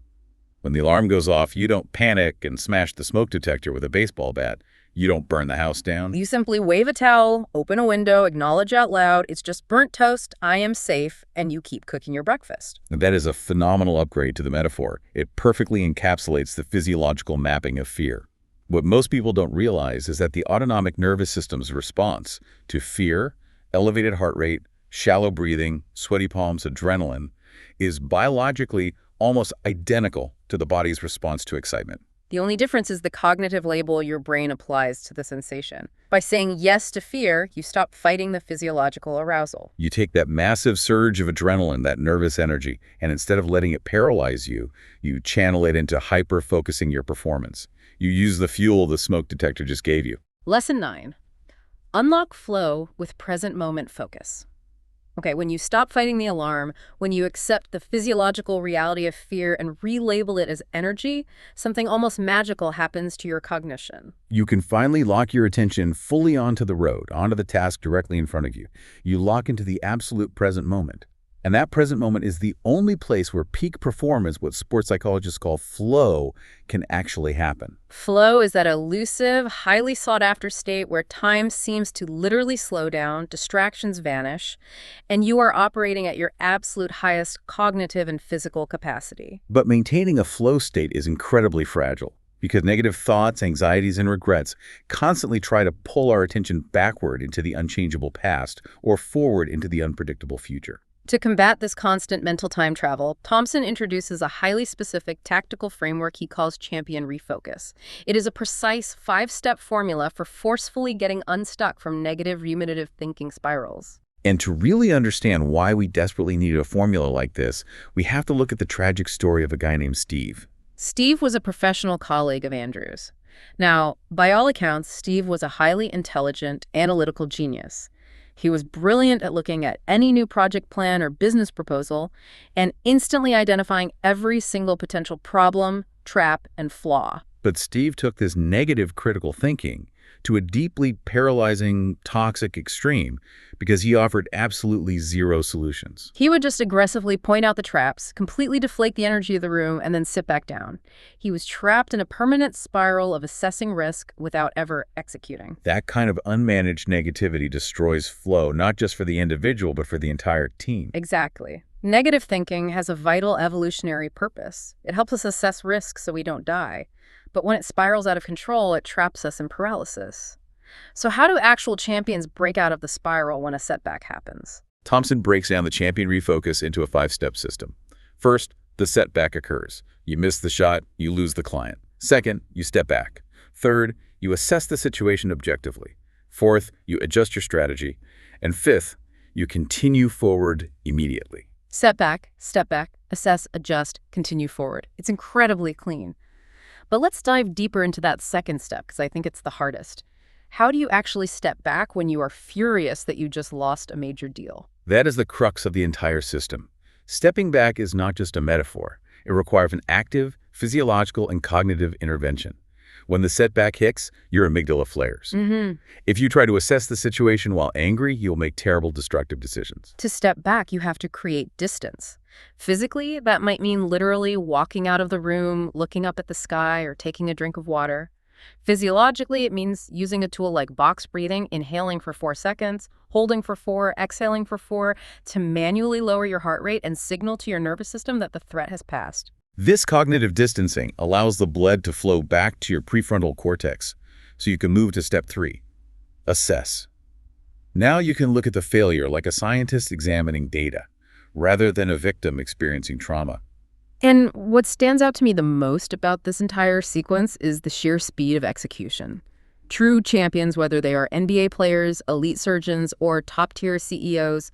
When the alarm goes off, you don't panic and smash the smoke detector with a baseball bat. You don't burn the house down. You simply wave a towel, open a window, acknowledge out loud, it's just burnt toast, I am safe, and you keep cooking your breakfast. That is a phenomenal upgrade to the metaphor. It perfectly encapsulates the physiological mapping of fear. What most people don't realize is that the autonomic nervous system's response to fear, elevated heart rate, shallow breathing, sweaty palms, adrenaline, is biologically almost identical to the body's response to excitement. The only difference is the cognitive label your brain applies to the sensation. By saying yes to fear, you stop fighting the physiological arousal. You take that massive surge of adrenaline, that nervous energy, and instead of letting it paralyze you, you channel it into hyper-focusing your performance. You use the fuel the smoke detector just gave you. Lesson 9. Unlock flow with present moment focus. Okay, when you stop fighting the alarm, when you accept the physiological reality of fear and relabel it as energy, something almost magical happens to your cognition. You can finally lock your attention fully onto the road, onto the task directly in front of you. You lock into the absolute present moment. And that present moment is the only place where peak performance, what sports psychologists call flow, can actually happen. Flow is that elusive, highly sought-after state where time seems to literally slow down, distractions vanish, and you are operating at your absolute highest cognitive and physical capacity. But maintaining a flow state is incredibly fragile because negative thoughts, anxieties, and regrets constantly try to pull our attention backward into the unchangeable past or forward into the unpredictable future. To combat this constant mental time travel, Thompson introduces a highly specific tactical framework he calls champion refocus. It is a precise 5-step formula for forcefully getting unstuck from negative ruminative thinking spirals. And to really understand why we desperately need a formula like this, we have to look at the tragic story of a guy named Steve. Steve was a professional colleague of Andrew's. Now, by all accounts, Steve was a highly intelligent, analytical genius. He was brilliant at looking at any new project plan or business proposal and instantly identifying every single potential problem, trap, and flaw. But Steve took this negative critical thinking to a deeply paralyzing, toxic extreme because he offered absolutely zero solutions. He would just aggressively point out the traps, completely deflate the energy of the room, and then sit back down. He was trapped in a permanent spiral of assessing risk without ever executing. That kind of unmanaged negativity destroys flow, not just for the individual, but for the entire team. Exactly. Negative thinking has a vital evolutionary purpose. It helps us assess risk so we don't die. But when it spirals out of control, it traps us in paralysis. So how do actual champions break out of the spiral when a setback happens? Thompson breaks down the champion refocus into a 5-step system. First, the setback occurs. You miss the shot, you lose the client. Second, you step back. Third, you assess the situation objectively. Fourth, you adjust your strategy. And fifth, you continue forward immediately. Setback, step back, assess, adjust, continue forward. It's incredibly clean. But let's dive deeper into that second step, because I think it's the hardest. How do you actually step back when you are furious that you just lost a major deal? That is the crux of the entire system. Stepping back is not just a metaphor. It requires an active, physiological, and cognitive intervention. When the setback hits, your amygdala flares. If you try to assess the situation while angry, you'll make terrible, destructive decisions. To step back, you have to create distance. Physically, that might mean literally walking out of the room, looking up at the sky, or taking a drink of water. Physiologically, it means using a tool like box breathing, inhaling for 4 seconds, holding for 4, exhaling for 4, to manually lower your heart rate and signal to your nervous system that the threat has passed. This cognitive distancing allows the blood to flow back to your prefrontal cortex, so you can move to step 3, assess. Now you can look at the failure like a scientist examining data, rather than a victim experiencing trauma. And what stands out to me the most about this entire sequence is the sheer speed of execution. True champions, whether they are NBA players, elite surgeons, or top-tier CEOs,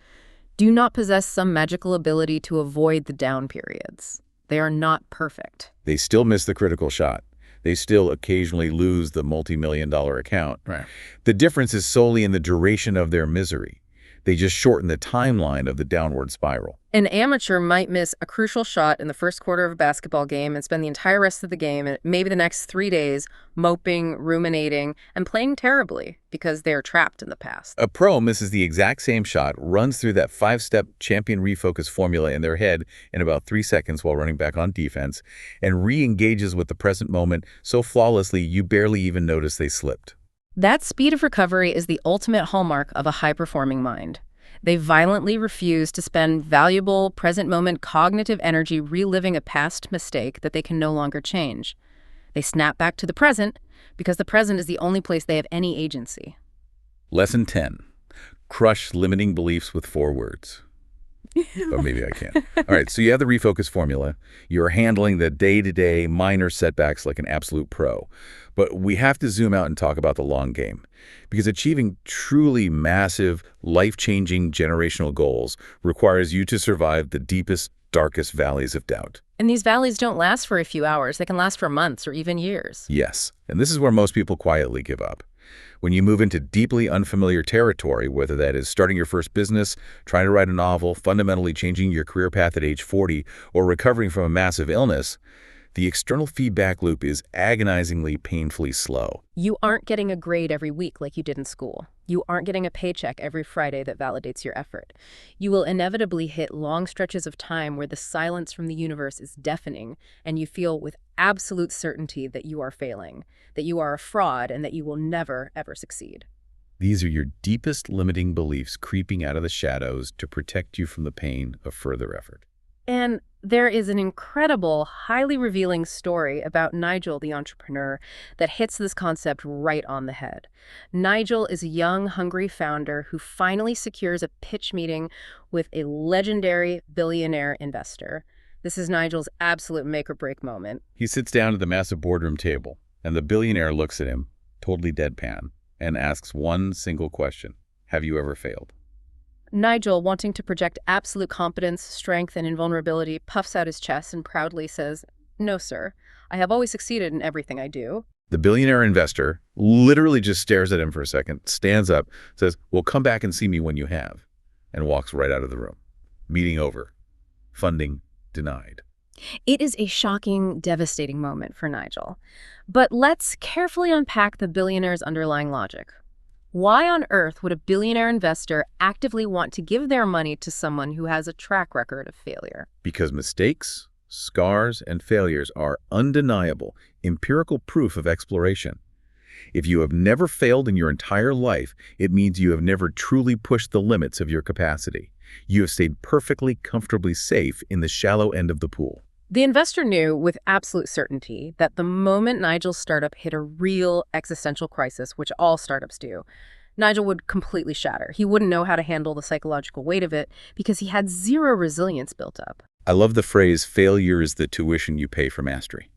do not possess some magical ability to avoid the down periods. They are not perfect. They still miss the critical shot. They still occasionally lose the multi-million-dollar account. Right. The difference is solely in the duration of their misery. They just shorten the timeline of the downward spiral. An amateur might miss a crucial shot in the first quarter of a basketball game and spend the entire rest of the game, and maybe the next 3 days, moping, ruminating, and playing terribly because they're trapped in the past. A pro misses the exact same shot, runs through that 5-step champion refocus formula in their head in about 3 seconds while running back on defense, and re-engages with the present moment so flawlessly you barely even notice they slipped. That speed of recovery is the ultimate hallmark of a high-performing mind. They violently refuse to spend valuable, present-moment cognitive energy reliving a past mistake that they can no longer change. They snap back to the present because the present is the only place they have any agency. Lesson 10. Crush limiting beliefs with 4 words. Or maybe I can't. All right, so you have the refocus formula. You're handling the day-to-day minor setbacks like an absolute pro. But we have to zoom out and talk about the long game. Because achieving truly massive, life-changing generational goals requires you to survive the deepest, darkest valleys of doubt. And these valleys don't last for a few hours. They can last for months or even years. Yes, and this is where most people quietly give up. When you move into deeply unfamiliar territory, whether that is starting your first business, trying to write a novel, fundamentally changing your career path at age 40, or recovering from a massive illness, the external feedback loop is agonizingly, painfully slow. You aren't getting a grade every week like you did in school. You aren't getting a paycheck every Friday that validates your effort. You will inevitably hit long stretches of time where the silence from the universe is deafening, and you feel with absolute certainty that you are failing, that you are a fraud, and that you will never, ever succeed. These are your deepest limiting beliefs creeping out of the shadows to protect you from the pain of further effort. And there is an incredible, highly revealing story about Nigel, the entrepreneur, that hits this concept right on the head. Nigel is a young, hungry founder who finally secures a pitch meeting with a legendary billionaire investor. This is Nigel's absolute make-or-break moment. He sits down at the massive boardroom table, and the billionaire looks at him, totally deadpan, and asks one single question. Have you ever failed? Nigel, wanting to project absolute competence, strength, and invulnerability, puffs out his chest and proudly says, "No, sir. I have always succeeded in everything I do." The billionaire investor literally just stares at him for a second, stands up, says, "Well, come back and see me when you have," and walks right out of the room. Meeting over. Funding denied. It is a shocking, devastating moment for Nigel. But let's carefully unpack the billionaire's underlying logic. Why on earth would a billionaire investor actively want to give their money to someone who has a track record of failure? Because mistakes, scars, and failures are undeniable, empirical proof of exploration. If you have never failed in your entire life, it means you have never truly pushed the limits of your capacity. You have stayed perfectly, comfortably safe in the shallow end of the pool. The investor knew with absolute certainty that the moment Nigel's startup hit a real existential crisis, which all startups do, Nigel would completely shatter. He wouldn't know how to handle the psychological weight of it because he had zero resilience built up. I love the phrase, failure is the tuition you pay for mastery.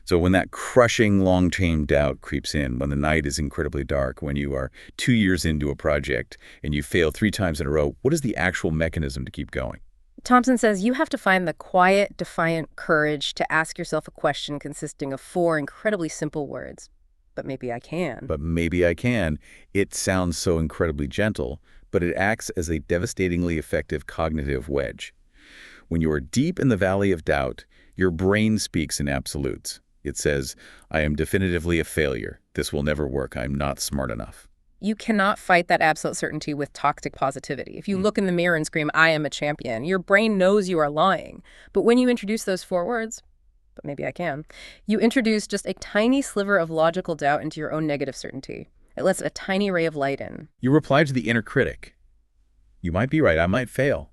So when that crushing long-term doubt creeps in, when the night is incredibly dark, when you are 2 years into a project and you fail 3 times in a row, what is the actual mechanism to keep going? Thompson says you have to find the quiet, defiant courage to ask yourself a question consisting of 4 incredibly simple words. But maybe I can. But maybe I can. It sounds so incredibly gentle, but it acts as a devastatingly effective cognitive wedge. When you are deep in the valley of doubt, your brain speaks in absolutes. It says, I am definitively a failure. This will never work. I'm not smart enough. You cannot fight that absolute certainty with toxic positivity. If you look in the mirror and scream, I am a champion, your brain knows you are lying. But when you introduce those 4 words, but maybe I can, you introduce just a tiny sliver of logical doubt into your own negative certainty. It lets a tiny ray of light in. You reply to the inner critic. You might be right. I might fail.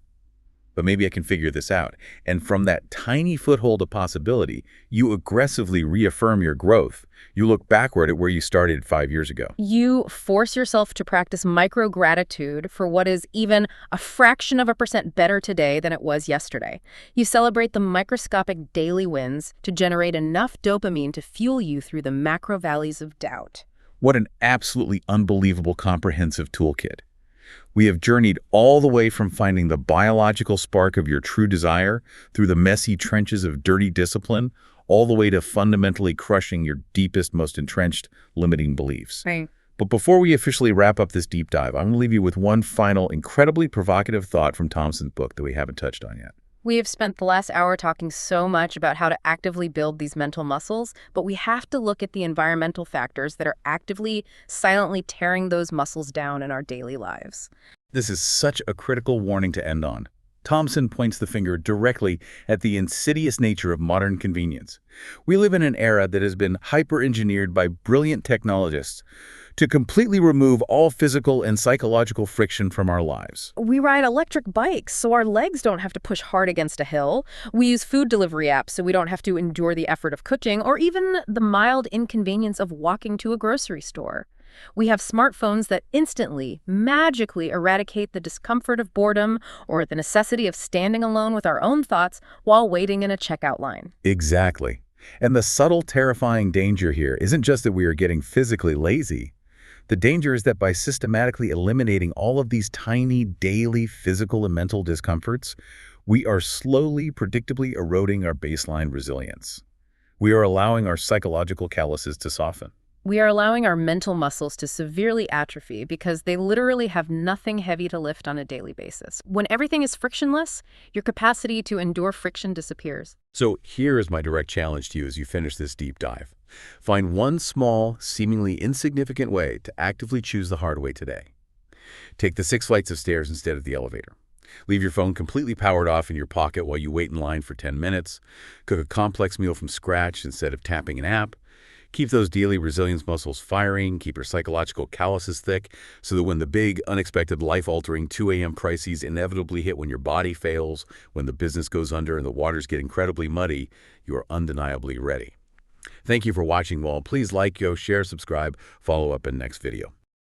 But maybe I can figure this out. And from that tiny foothold of possibility, you aggressively reaffirm your growth. You look backward at where you started 5 years ago. You force yourself to practice micro-gratitude for what is even a fraction of a percent better today than it was yesterday. You celebrate the microscopic daily wins to generate enough dopamine to fuel you through the macro valleys of doubt. What an absolutely unbelievable comprehensive toolkit. We have journeyed all the way from finding the biological spark of your true desire through the messy trenches of dirty discipline, all the way to fundamentally crushing your deepest, most entrenched limiting beliefs. Right. But before we officially wrap up this deep dive, I'm going to leave you with one final, incredibly provocative thought from Thompson's book that we haven't touched on yet. We have spent the last hour talking so much about how to actively build these mental muscles, but we have to look at the environmental factors that are actively, silently tearing those muscles down in our daily lives. This is such a critical warning to end on. Thompson points the finger directly at the insidious nature of modern convenience. We live in an era that has been hyper-engineered by brilliant technologists to completely remove all physical and psychological friction from our lives. We ride electric bikes so our legs don't have to push hard against a hill. We use food delivery apps so we don't have to endure the effort of cooking or even the mild inconvenience of walking to a grocery store. We have smartphones that instantly, magically eradicate the discomfort of boredom or the necessity of standing alone with our own thoughts while waiting in a checkout line. Exactly. And the subtle, terrifying danger here isn't just that we are getting physically lazy. The danger is that by systematically eliminating all of these tiny, daily physical and mental discomforts, we are slowly, predictably eroding our baseline resilience. We are allowing our psychological calluses to soften. We are allowing our mental muscles to severely atrophy because they literally have nothing heavy to lift on a daily basis. When everything is frictionless, your capacity to endure friction disappears. So here is my direct challenge to you as you finish this deep dive. Find one small, seemingly insignificant way to actively choose the hard way today. Take the 6 flights of stairs instead of the elevator. Leave your phone completely powered off in your pocket while you wait in line for 10 minutes. Cook a complex meal from scratch instead of tapping an app. Keep those daily resilience muscles firing. Keep your psychological calluses thick so that when the big, unexpected, life-altering 2 a.m. crises inevitably hit, when your body fails, when the business goes under and the waters get incredibly muddy, you are undeniably ready. Thank you for watching, Wall. Please like, share, subscribe, follow up in next video.